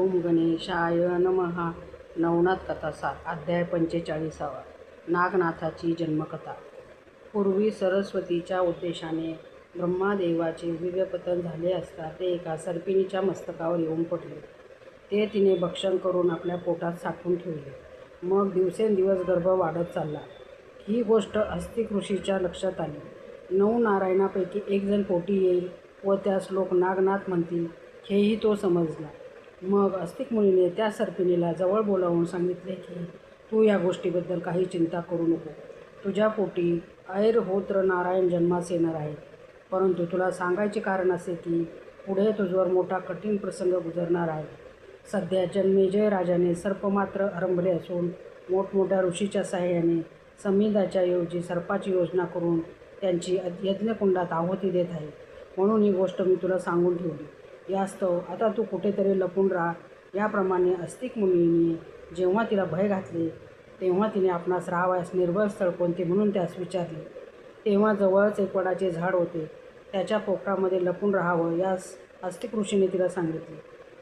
ओम गणेशाय नमः. नवनाथ कथा 7 अध्याय 45. नागनाथाची जन्मकथा. पूर्वी सरस्वतीच्या उद्देशाने ब्रह्मादेवाचे वीर्यपतन झाले असता ते एका सर्पिणीच्या मस्तकावर येऊन पडले. ते तिने भक्षण करून आपल्या पोटात साठवून ठेवले. मग दिवसेंदिवस गर्भ वाढत चालला. ही गोष्ट अस्तिक ऋषीच्या लक्षात आली. 9 नारायणापैकी एक जण पोटी येईल व त्यास लोक नागनाथ म्हणतील हेही तो समजला. मग अस्तिक मुनीने त्या सर्पिणीला जवळ बोलावून सांगितले की तू या गोष्टीबद्दल काही चिंता करू नको. तुझ्या पोटी ऐरहोत्र नारायण जन्मास येणार आहेत. परंतु तुला सांगायचे कारण असे की पुढे तुझ्यावर मोठा कठीण प्रसंग गुजरणार आहे. सध्या जन्मेजय राजाने सर्पमात्र आरंभले असून मोठमोठ्या ऋषीच्या साहाय्याने समिधाच्या ऐवजी सर्पाची योजना करून त्यांची यज्ञकुंडात आहुती देत आहे. म्हणून ही गोष्ट मी तुला सांगून ठेवली. यास्तव आता तू कुठेतरी लपून राहा. याप्रमाणे अस्तिक मुनीने जेव्हा तिला भय घातले तेव्हा तिने आपणास राहावयास निर्भय स्थळ कोणते म्हणून त्यास विचारले. तेव्हा जवळच एक वडाचे झाड होते. त्याच्या पोखरामध्ये लपून राहावं यास अस्तिक ऋषीने तिला सांगितले.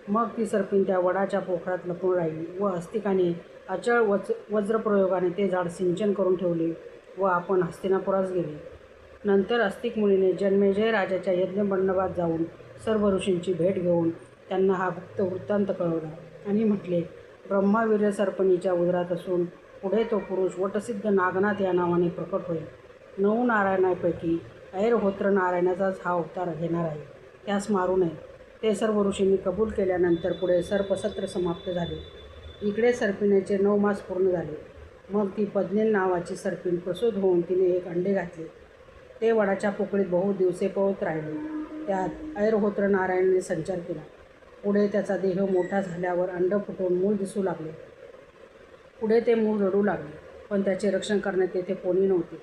मग ती सर्पिण त्या वडाच्या पोखरात लपून राहिली व अस्तिकाने अचळ वज्रप्रयोगाने ते झाड सिंचन करून ठेवले व आपण हस्तिनापुरास गेले. नंतर अस्तिक मुनीने जन्मेजय राजाच्या यज्ञमंडपात जाऊन सर्व ऋषींची भेट घेऊन त्यांना हा गुप्त वृत्तांत कळवला आणि म्हटले, ब्रह्मावीर्य सर्पणीच्या उदरात असून पुढे तो पुरुष वटसिद्ध नागनाथ या नावाने प्रकट होईल. 9 नारायणापैकी ऐरहोत्र नारायणाचाच हा अवतार घेणार आहे. त्यास मारू नये. ते सर्व ऋषींनी कबूल केल्यानंतर पुढे सर्पसत्र समाप्त झाले. इकडे सर्पिणीचे 9 मास पूर्ण झाले. मग ती पद्मिनी नावाची सर्पिण प्रसूत होऊन तिने एक अंडे घातले. ते वडाच्या पोकळीत बहु दिवसे पळत राहिले. त्यात ऐरहोत्र नारायणाने संचार केला. पुढे त्याचा देह मोठा झाल्यावर अंड फुटून मूल दिसू लागले. पुढे ते मूल रडू लागले, पण त्याचे रक्षण करण्यात तेथे कोणी नव्हते.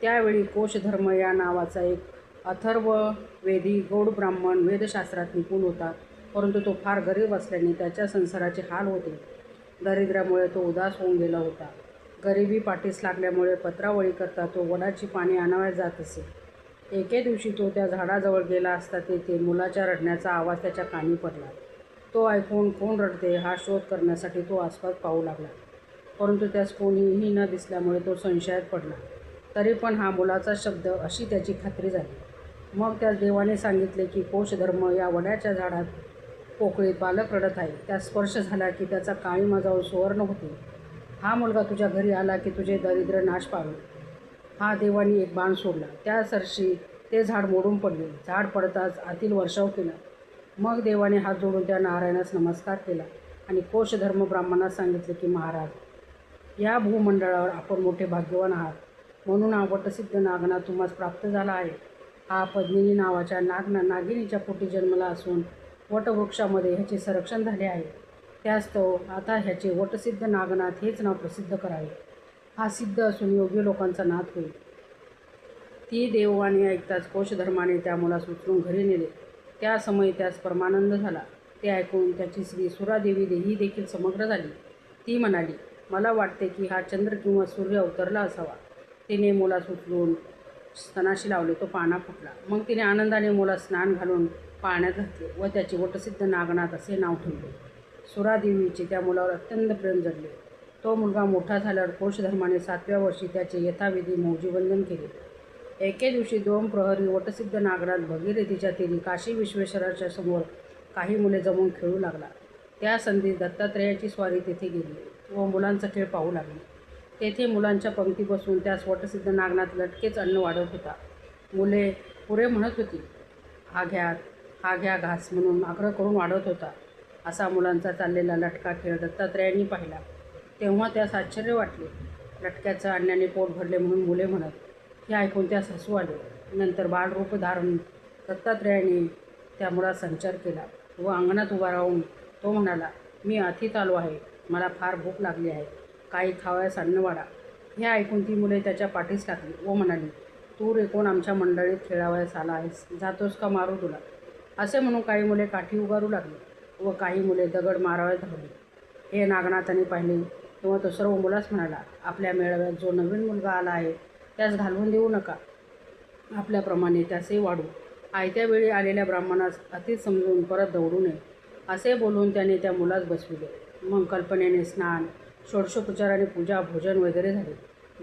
त्यावेळी कोशधर्म या नावाचा एक अथर्ववेदी गौड ब्राह्मण वेदशास्त्रात निपुण होता. परंतु तो फार गरीब असल्याने त्याच्या संसाराचे हाल होते. दारिद्र्यामुळे तो उदास होऊन गेला होता. गरिबी पाठीस लागल्यामुळे पत्रावळी करता तो वडाची पाने आणावयास जात असे. एके दिवशी तो त्या झाडाजवळ गेला असता तेथे मुलाच्या रडण्याचा आवाज त्याच्या कानी पडला. तो ऐकून कोण रडते हा शोध करण्यासाठी तो आसपास पाहू लागला. परंतु त्यास कोणीही न दिसल्यामुळे तो संशयात पडला. तरी पण हा मुलाचा शब्द अशी त्याची खात्री झाली. मग त्यास देवाने सांगितले की कोशधर्म या वडाच्या झाडात पोकळीत बालक रडत आहे. त्यास स्पर्श झाला की त्याचा काळीमा जाऊन सुवर्ण होते. हा मुलगा तुझ्या घरी आला की तुझे दारिद्र्य नाश पावेल. हा देवानी एक बाण सोडला. त्या सरशी ते झाड मोडून पडले. झाड पडताच आतील वर्षाव केला. मग देवाने हात जोडून त्या नारायणास नमस्कार केला आणि कोशधर्म ब्राह्मणास सांगितले की महाराज, या भूमंडळावर आपण मोठे भाग्यवान आहात. म्हणून हा वटसिद्ध नागनाथ तुम्हास प्राप्त झाला आहे. हा पद्मिनी नावाच्या नागिनीच्या पोटी जन्मला असून वटवृक्षामध्ये ह्याचे संरक्षण झाले आहे. त्यास्तव आता ह्याचे वटसिद्ध नागनाथ हेच नाव प्रसिद्ध करावे. हा सिद्ध असून योग्य लोकांचा नाथ होईल. ती देववाणी ऐकताच कोशधर्माने त्या मुलास उचलून घरी नेले. त्या समयी त्यास परमानंद झाला. ते ऐकून त्याची स्त्री सुरादेवी ही देखील समग्र झाली. ती म्हणाली, मला वाटते की हा चंद्र किंवा सूर्य अवतरला असावा. तिने मुलास उचलून स्तनाशी लावले. तो पाना फुटला. मग तिने आनंदाने मुलास स्नान घालून पाण्यात घातले व त्याचे वटसिद्ध नागनाथ असे नाव ठेवले. सुरादेवीचे त्या मुलावर अत्यंत प्रेम जडले. तो मुलगा मोठा झाल्यावर कोशधर्माने 7व्या वर्षी त्याचे यथाविधी मौजीवंदन केले. एके दिवशी 2 प्रहरी वटसिद्ध नागनाथ भगीरथीच्या तीरी काशी विश्वेश्वराच्या समोर काही मुले जमून खेळू लागला. त्या संधीत दत्तात्रेयाची स्वारी तेथे गेली व मुलांचा खेळ पाहू लागली. तेथे मुलांच्या पंक्ती बसून त्यास वटसिद्ध नागनाथ लटकेच अन्न वाढवत होता. मुले पुरे म्हणत होती, हा घ्या घास म्हणून आग्रह करून वाढवत होता. असा मुलांचा चाललेला लटका खेळ दत्तात्रेयांनी पाहिला. तेव्हा त्यास आश्चर्य वाटले. लटक्याचं अन्नाने पोट भरले म्हणून मुले म्हणत. हे ऐकून त्यास हसू आले. नंतर बाळरूप धारण दत्तात्रेयाने त्या मुलास संचार केला व अंगणात उभा राहून तो म्हणाला, मी अतिथ आलो आहे. मला फार भूक लागली आहे. काही खावयास अन्न वाढा. हे ऐकून ती मुले त्याच्या पाठीस लागली व म्हणाली, तू रे कोण आमच्या मंडळीत खेळावयास आला आहेस? जातोस का मारू तुला? असे म्हणून काही मुले काठी उगारू लागली व काही मुले दगड मारावयास धावली. हे नागनाथाने पाहिले तेव्हा तो सर्व मुलास म्हणाला, आपल्या मेळाव्यात जो नवीन मुलगा आला आहे त्यास घालवून देऊ नका. आपल्याप्रमाणे त्यासही वाढू. आयत्या वेळी आलेल्या ब्राह्मणास अतिथ समजून परत दौडू नये. असे बोलून त्याने त्या मुलास बसविले. मग कल्पनेने स्नान, षोडशोपचाराने पूजा, भोजन वगैरे झाले.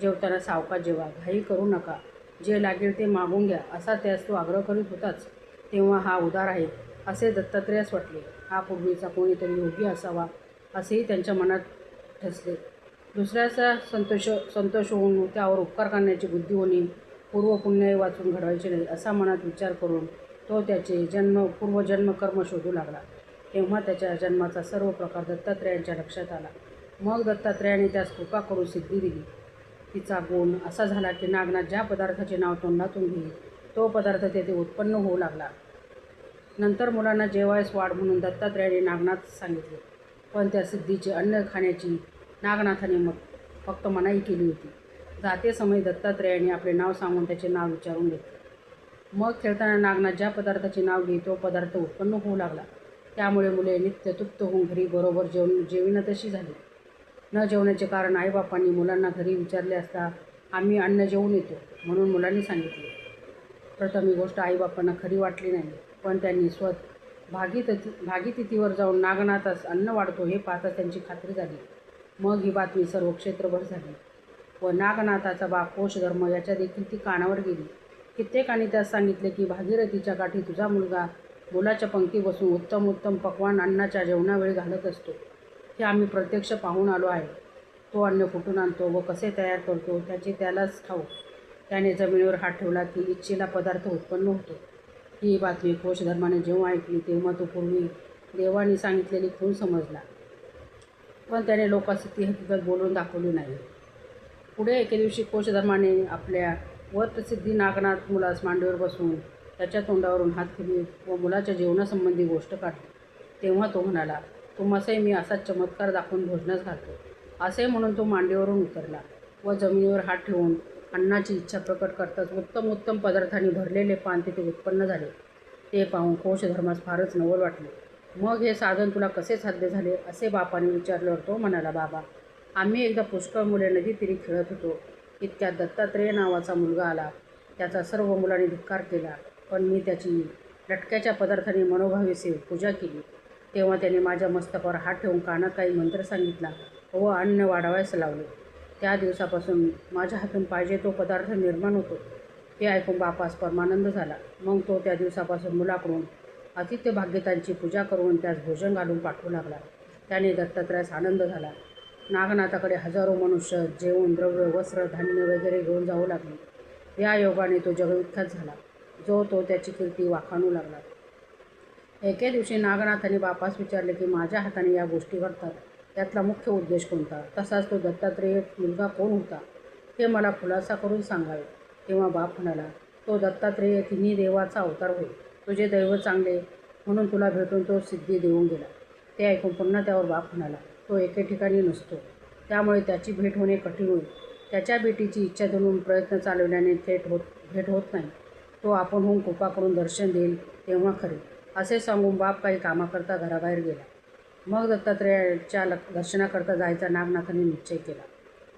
जेवताना सावकाश जेवा, घाई करू नका, जे लागेल ते मागून घ्या, असा त्यास तो आग्रह करीत होताच. तेव्हा हा उदार आहे असे दत्तात्रेयास वाटले. हा पूर्वीचा कोणीतरी योगी असावा असेही त्यांच्या मनात ठसले. दुसऱ्याचा संतोष होऊन त्यावर उपकार करण्याची बुद्धी होणे, पूर्वपुण्य वाचून घडवायचे नाही, असा मनात विचार करून तो त्याचे पूर्वजन्म कर्म शोधू लागला. तेव्हा त्याच्या जन्माचा सर्व प्रकार दत्तात्रेयांच्या लक्षात आला. मग दत्तात्रेयाने त्यास कृपा करून सिद्धी दिली. तिचा गुण असा झाला की नागनाथ ज्या पदार्थाचे नाव तोंडातून घेईल तो पदार्थ तेथे उत्पन्न होऊ लागला. नंतर मुलांना जेवायस वाढ म्हणून दत्तात्रेयाने नागनाथ सांगितले, पण त्या सिद्धीचे अन्न खाण्याची नागनाथाने फक्त मनाई केली होती. जाते समय दत्तात्रेयाने आपले नाव सांगून त्याचे नाव विचारून घेतले. मग खेळताना नागनाथ ज्या पदार्थाचे नाव घेई तो पदार्थ उत्पन्न होऊ लागला. त्यामुळे मुले नित्य तृप्त होऊन घरी बरोबर जेविनातशी झाली. न जेवण्याचे कारण आईबापांनी मुलांना घरी विचारले असता आम्ही अन्न जेवून येतो म्हणून मुलांनी सांगितले. प्रथम ही गोष्ट आईबापांना खरी वाटली नाही, पण त्यांनी भागीतिथीवर जाऊन नागनाथास अन्न वाढतो हे पाहताच त्यांची खात्री झाली. मग ही बातमी सर्व क्षेत्रभर झाली व नागनाथाचा बाप कोशधर्म याच्या देखील ती कानावर गेली. कित्येकांनी त्यास सांगितले की भागीरथीच्या काठी तुझा मुलगा मुलाच्या पंक्ती बसून उत्तम पक्वान अन्नाच्या जेवणावेळी घालत असतो. हे आम्ही प्रत्यक्ष पाहून आलो आहे. तो अन्न कुठून आणतो व कसे तयार करतो त्याचे त्यालाच ठाऊक. त्याने जमिनीवर हात ठेवला की इच्छेला पदार्थ उत्पन्न होतो. ही बातमी कोशधर्माने जेव्हा ऐकली तेव्हा तो पूर्वी देवाने सांगितलेली खूण समजला, पण त्याने लोकांस ती हकीकत बोलून दाखवली नाही. पुढे एके दिवशी कोशधर्माने आपल्या वरप्रसिद्धी नागनाथ मुलास मांडीवर बसवून त्याच्या तोंडावरून हात फिरवीत व मुलाच्या जीवनासंबंधी गोष्ट काढली. तेव्हा तो म्हणाला, तुम्हासही मी असाच चमत्कार दाखवून भोजनास घालतो. असे म्हणून तो मांडीवरून उतरला व जमिनीवर हात ठेवून अन्नाची इच्छा प्रकट करताच उत्तम पदार्थांनी भरलेले पान तिथे उत्पन्न झाले. ते पाहून कोशधर्मास फारच नवल वाटले. मग हे साधन तुला कसे साध्य झाले असे बापाने विचारल्यावर तो म्हणाला, बाबा, आम्ही एकदा पुष्कळ मुले नदी तीरी खेळत होतो. इतक्यात दत्तात्रेय नावाचा मुलगा आला. त्याचा सर्व मुलांनी धिक्कार केला, पण मी त्याची लटक्याच्या पदार्थांनी मनोभावे पूजा केली. तेव्हा त्याने माझ्या मस्तकावर हात ठेवून कानात काही मंत्र सांगितला व अन्न वाढवायला लावले. त्या दिवसापासून माझ्या हातून पाहिजे तो पदार्थ निर्माण होतो. हे ऐकून बापास परमानंद झाला. मग तो त्या दिवसापासून मुलाकडून आतिथ्य भाग्यतांची पूजा करून त्यास भोजन घालून पाठवू लागला. त्याने दत्तात्रयास आनंद झाला. नागनाथाकडे हजारो मनुष्य जेवण, द्रव्य, वस्त्र, धान्य वगैरे घेऊन जाऊ लागले. या योगाने तो जगविख्यात झाला. तो त्याची कीर्ती वाखाणू लागला. एके दिवशी नागनाथाने बापास विचारले की माझ्या हाताने या गोष्टी घडतात, त्यातला मुख्य उद्देश कोणता? तसाच तो दत्तात्रेय मुलगा कोण होता हे मला खुलासा करून सांगावे. तेव्हा बाप म्हणाला, तो दत्तात्रेय तिन्ही देवाचा अवतार होय. तुझे दैव चांगले म्हणून तुला भेटून तो सिद्धी देऊन गेला. ते ऐकून पुन्हा त्यावर बाप म्हणाला, तो एके ठिकाणी नसतो, त्यामुळे त्याची भेट होणे कठीण होईल. त्याच्या भेटीची इच्छा धरून प्रयत्न चालवल्याने भेट होत नाही. तो आपण होऊन कृपा करून दर्शन देईल तेव्हा खरे. असे सांगून बाप काही कामाकरता घराबाहेर गेला. मग दत्तात्रेयाच्या दर्शनाकरता जायचा नागनाथाने निश्चय केला.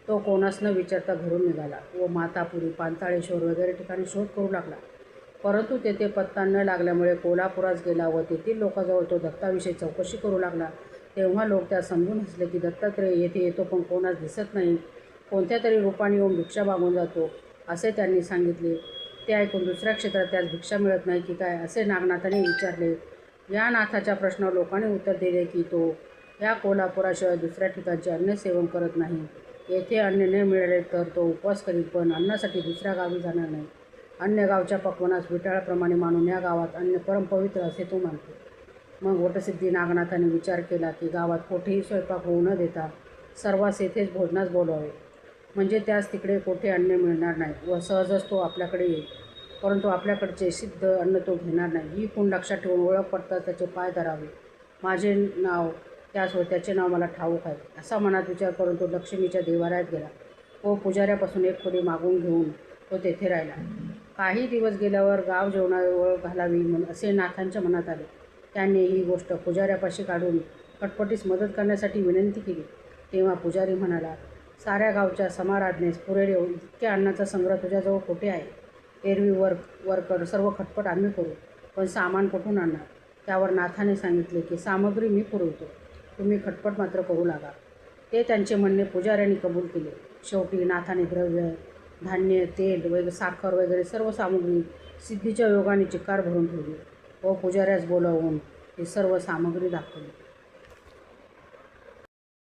तो कोणास न विचारता घरून निघाला व मातापुरी, पांचाळेश्वर वगैरे ठिकाणी शोध करू लागला. परंतु तेथे पत्ता न लागल्यामुळे कोल्हापुरास गेला व तेथील लोकांजवळ तो दत्ताविषयी चौकशी करू लागला. तेव्हा लोक त्यास समजून हसले की दत्तात्रेय येथे येतो पण कोणास दिसत नाही, कोणत्या तरी रूपाने येऊन भिक्षा मागून जातो असे त्यांनी सांगितले. ते ऐकून दुसऱ्या क्षेत्रात त्यास भिक्षा मिळत नाही की काय असे नागनाथाने विचारले. या नाथाच्या प्रश्नावर लोकांनी उत्तर दिले की तो या कोल्हापुराशिवाय दुसऱ्या ठिकाणचे अन्न सेवन करत नाही. येथे अन्न न मिळाले तर तो उपवास करीत, पण अन्नासाठी दुसऱ्या गावी जाणार नाही. अन्य गावच्या पक्वानास विटाळाप्रमाणे मानून या गावात अन्न परमपवित्र असे तो मानतो. मग वटसिद्धी नागनाथाने विचार केला की गावात कोठेही स्वयंपाक होऊ न देता सर्वांस येथेच भोजनास बोलवावे, म्हणजे त्यास तिकडे कोठे अन्न मिळणार नाही व सहजच तो आपल्याकडे येईल. परंतु आपल्याकडचे सिद्ध अन्न तो घेणार नाही. ही खूण लक्षात ठेवून ओळख पडताच त्याचे पाय धरावे. माझे नाव त्यास व त्याचे नाव मला ठाऊक आहे असा मनात विचार करून तो लक्ष्मीच्या देवालयात गेला व पुजाऱ्यापासून एक खोली मागून घेऊन तो तेथे राहिला. काही दिवस गेल्यावर गाव जेवणावर घालावी असे नाथांच्या मनात आले. त्यांनी ही गोष्ट पुजाऱ्यापाशी काढून खटपटीस मदत करण्यासाठी विनंती केली. तेव्हा पुजारी म्हणाला, साऱ्या गावच्या समाराधनेस पुरेल इतक्या अन्नाचा संग्रह तुझ्याजवळ कुठे आहे? एरवी वर कर, सर्व खटपट आम्ही करू, पण सामान कुठून आणणार? त्यावर नाथाने सांगितले की सामग्री मी पुरवतो, तुम्ही खटपट मात्र करू लागा. ते त्यांचे म्हणणे पुजाऱ्यांनी कबूल केले. शेवटी नाथाने द्रव्य, धान्य, तेल वगैरे, साखर वगैरे सर्व सामग्री सिद्धीच्या योगाने चिक्कार भरून ठेवली व पुजाऱ्यास बोलावून ही सर्व सामग्री दाखवली.